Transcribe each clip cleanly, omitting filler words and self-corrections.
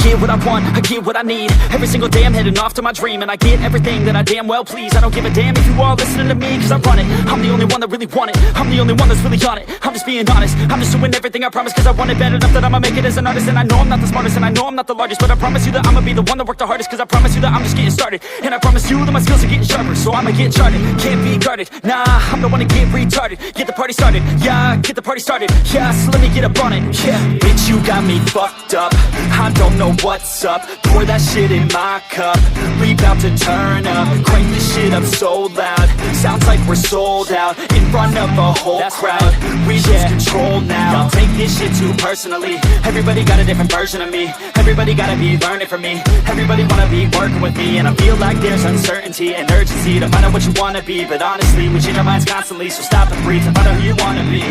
get what I want, I get what I need. Every single day I'm heading off to my dream, and I get everything that I damn well please. I don't give a damn if you all listening to me, cause I run it. I'm the only one that really want it, I'm the only one that's really on it. I'm just being honest, I'm just doing everything I promise, cause I want it bad enough that I'ma make it as an artist. And I know I'm not the smartest, and I know I'm not the largest, but I promise you that I'ma be the one that worked the hardest. Cause I promise you that I'm just getting started, and I promise you that my skills are getting sharper. So I'ma get charted, can't be guarded. Nah, I'm the one to get retarded. Get the party started, yeah, get the party started. Yeah, so let me get up on it, yeah. Bitch, you got me fucked up, I don't know what's up. Pour that shit in my cup, we bout to turn up. Crank this shit up so loud, sounds like we're sold out. In front of a whole crowd, we lose control now. Y'all take this shit too personally, everybody got a different version of me. Everybody gotta be learning from me, everybody wanna be working with me. And I feel like there's uncertainty and urgency to find out what you wanna be. But honestly, we change our minds constantly, so stop and breathe and find out who you wanna be.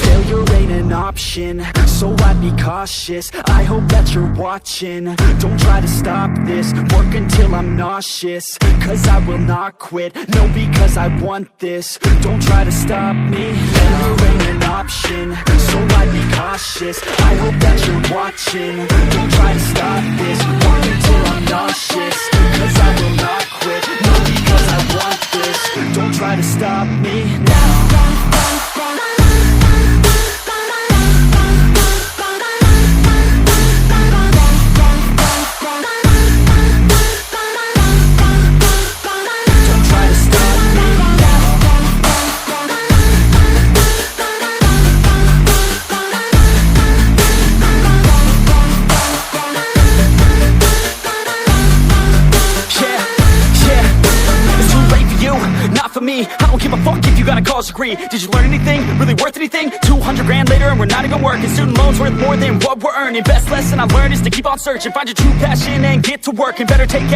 Failure ain't an option, so I'd be cautious. I hope that you're watching, don't try to stop this. Work until I'm nauseous, cause I will not quit. No, because I want this, don't try to stop me. Failure ain't an option, so I'd be cautious. I hope that you're watching, don't try to stop this. Work until I'm nauseous, cause I will not quit. No, because I want this, don't try to stop me now. I don't give a fuck if you got a college degree. Did you learn anything? Really worth anything? 200 grand later and we're not even working. Student loans worth more than what we're earning. Best lesson I learned is to keep on searching. Find your true passion and get to work, and better take